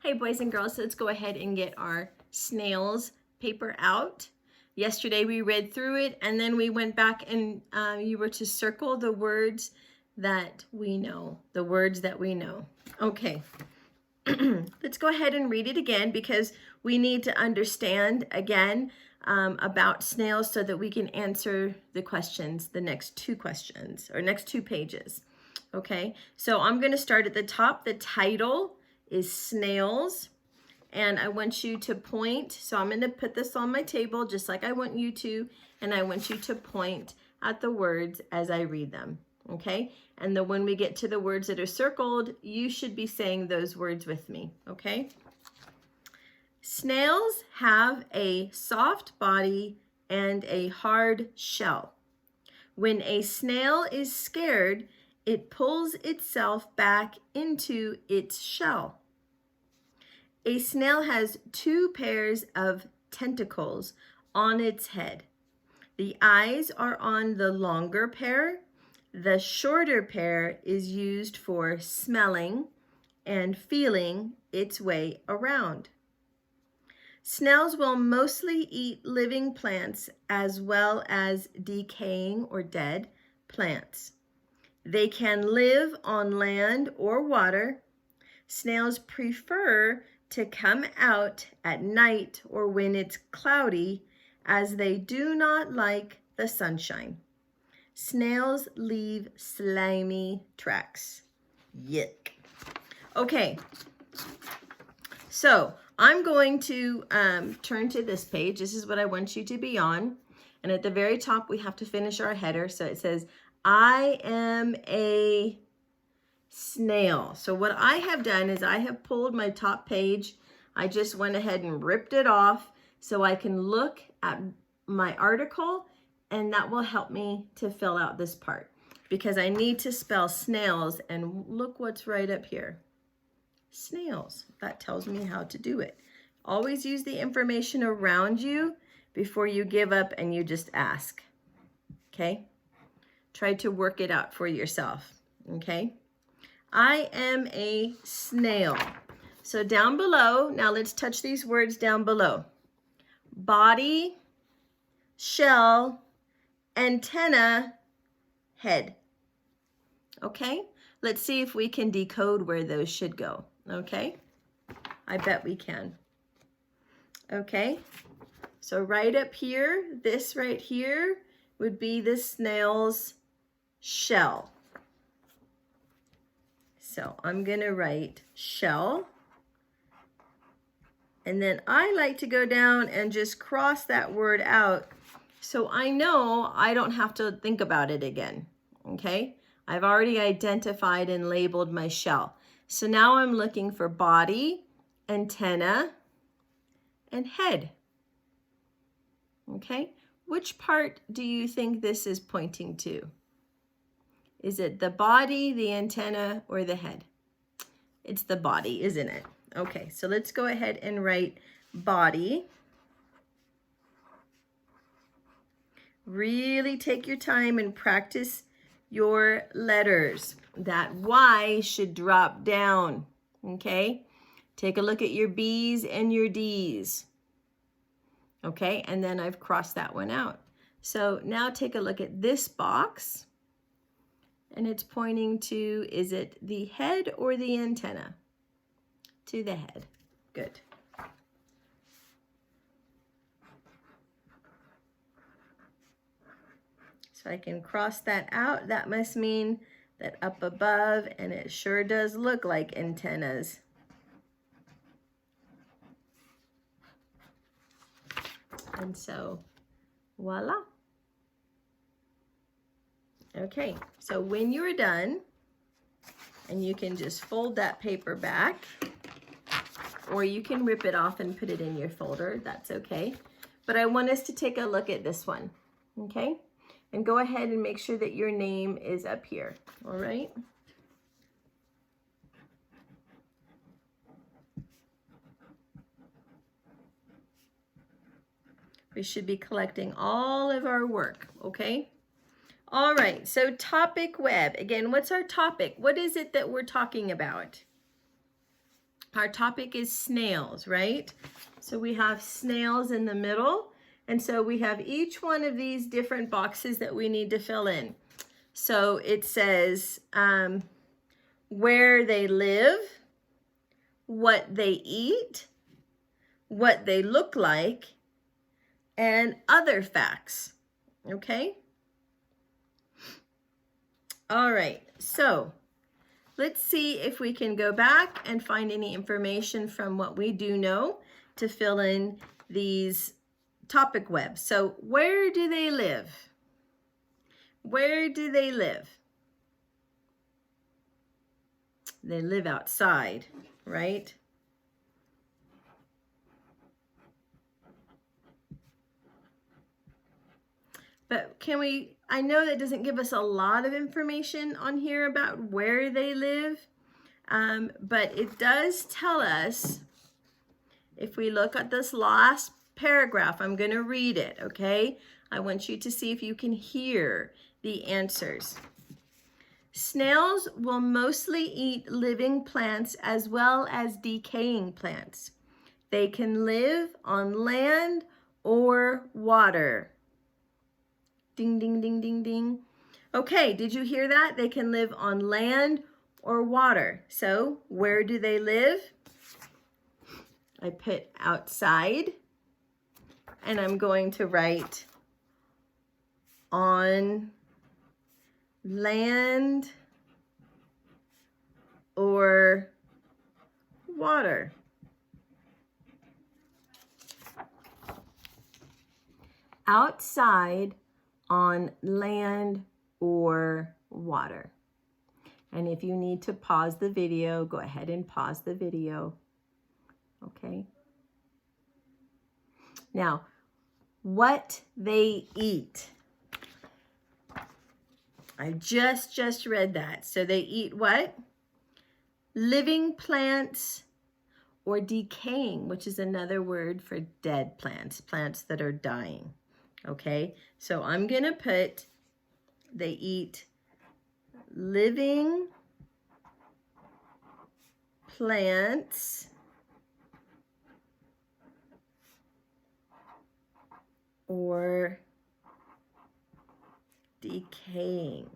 Hey boys and girls, so let's go ahead and get our snails paper out. Yesterday we read through it and then we went back and you were to circle the words that we know, the words that we know. Okay, let's go ahead and read it again because we need to understand again about snails so that we can answer the questions, the next two questions or next two pages. Okay, so I'm going to start at the top. The title is Snails, and I want you to point. So I'm going to put this on my table just like I want you to, and I want you to point at the words as I read them. Okay, and then when we get to the words that are circled, you should be saying those words with me. Okay. Snails have a soft body and a hard shell. When a snail is scared, it pulls itself back into its shell. A snail has two pairs of tentacles on its head. The eyes are on the longer pair. The shorter pair is used for smelling and feeling its way around. Snails will mostly eat living plants as well as decaying or dead plants. They can live on land or water. Snails prefer to come out at night or when it's cloudy, as they do not like the sunshine. Snails leave slimy tracks. Yuck. Okay, so I'm going to turn to this page. This is what I want you to be on. And at the very top, we have to finish our header. So it says, I am a snail. So what I have done is I have pulled my top page. I just went ahead and ripped it off so I can look at my article, and that will help me to fill out this part because I need to spell snails, and look what's right up here. Snails. That tells me how to do it. Always use the information around you before you give up and you just ask. Okay? Try to work it out for yourself. Okay? I am a snail. So down below, now let's touch these words down below. Body, shell, antenna, head. Okay? Let's see if we can decode where those should go. Okay? I bet we can. Okay? So right up here, this right here would be the snail's shell. So I'm going to write shell. And then I like to go down and just cross that word out so I know I don't have to think about it again. Okay? I've already identified and labeled my shell. So now I'm looking for body, antenna, and head. Okay? Which part do you think this is pointing to? Is it the body, the antenna, or the head? It's the body, isn't it? Okay, so let's go ahead and write body. Really take your time and practice your letters. That Y should drop down, okay? Take a look at your B's and your D's. Okay, and then I've crossed that one out. So now take a look at this box. And it's pointing to, is it the head or the antenna? To the head. Good. So I can cross that out. That must mean that up above, and it sure does look like antennas. And so, voila. Okay, so when you're done, and you can just fold that paper back, or you can rip it off and put it in your folder, that's okay. But I want us to take a look at this one, okay? And go ahead and make sure that your name is up here, all right? We should be collecting all of our work, okay? All right, so topic web. Again, what's our topic? What is it that we're talking about? Our topic is snails, right? So we have snails in the middle. And so we have each one of these different boxes that we need to fill in. So it says where they live, what they eat, what they look like, and other facts. Okay? All right, so let's see if we can go back and find any information from what we do know to fill in these topic webs. So where do they live? Where do they live? They live outside, right? But I know that doesn't give us a lot of information on here about where they live, but it does tell us, if we look at this last paragraph, I'm going to read it, okay? I want you to see if you can hear the answers. Snails will mostly eat living plants as well as decaying plants. They can live on land or water. Ding, ding, ding, ding, ding. Okay, did you hear that? They can live on land or water. So where do they live? I put outside, and I'm going to write on land or water. Outside, on land or water. And if you need to pause the video, go ahead and pause the video. Okay. Now, what they eat. I just read that. So they eat what? Living plants or decaying, which is another word for dead plants, plants that are dying. Okay, so I'm going to put, they eat living plants or decaying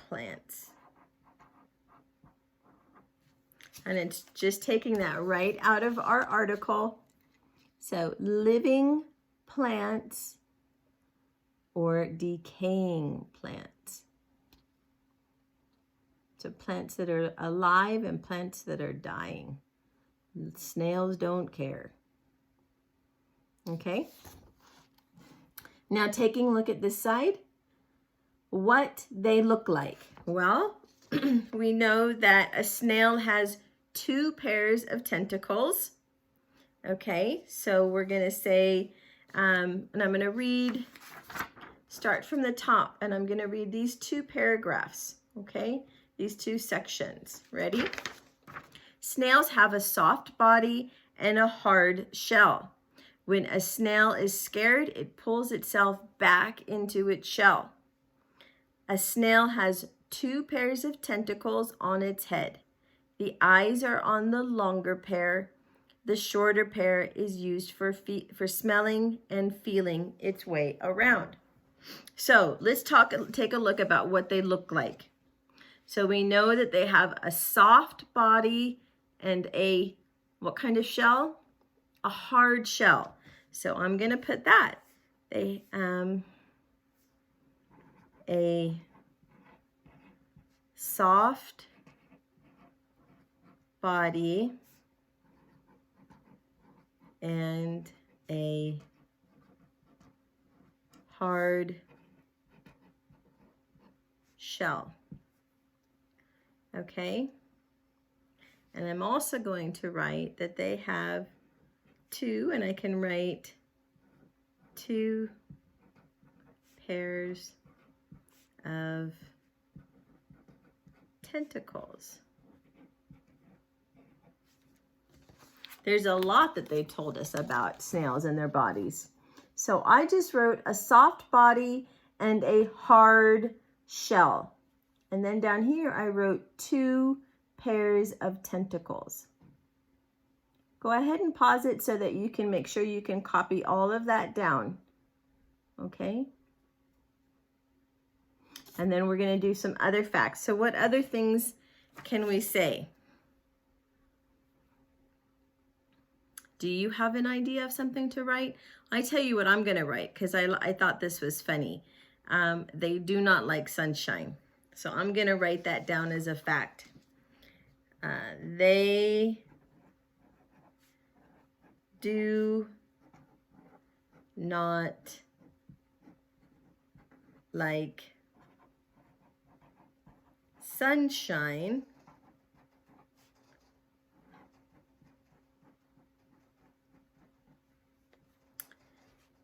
plants. And it's just taking that right out of our article. So living plants or decaying plants. So plants that are alive and plants that are dying. Snails don't care. Okay. Now taking a look at this side, what they look like. Well, we know that a snail has 2 pairs of tentacles. Okay, so we're going to say, and I'm going to start from the top, and I'm going to read these 2 paragraphs, okay? These 2 sections. Ready? Snails have a soft body and a hard shell. When a snail is scared, it pulls itself back into its shell. A snail has 2 pairs of tentacles on its head. The eyes are on the longer pair. The shorter pair is used for smelling and feeling its way around. So let's take a look about what they look like. So we know that they have a soft body and a, what kind of shell? A hard shell. So I'm going to put that. They, a soft body and a hard shell. Okay, and I'm also going to write that they have 2, and I can write 2 pairs of tentacles. There's a lot that they told us about snails and their bodies. So I just wrote a soft body and a hard shell. And then down here, I wrote 2 pairs of tentacles. Go ahead and pause it so that you can make sure you can copy all of that down. Okay? And then we're going to do some other facts. So what other things can we say? Do you have an idea of something to write? I tell you what I'm going to write because I thought this was funny. They do not like sunshine. So I'm going to write that down as a fact. They do not like sunshine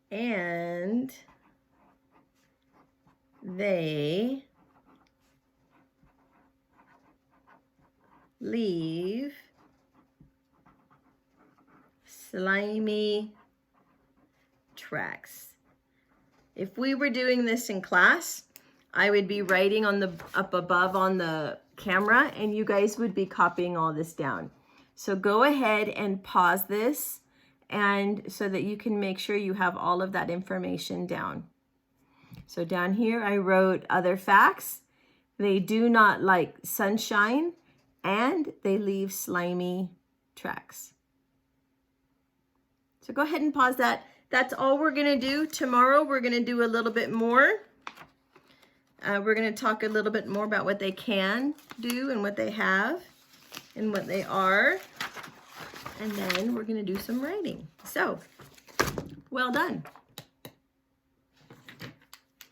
and they leave slimy tracks. If we were doing this in class, I would be writing on the up above on the camera and you guys would be copying all this down. So go ahead and pause this and so that you can make sure you have all of that information down. So down here I wrote other facts. They do not like sunshine and they leave slimy tracks. So go ahead and pause that. That's all we're going to do. Tomorrow we're going to do a little bit more. We're going to talk a little bit more about what they can do and what they have and what they are. And then we're going to do some writing. So, well done.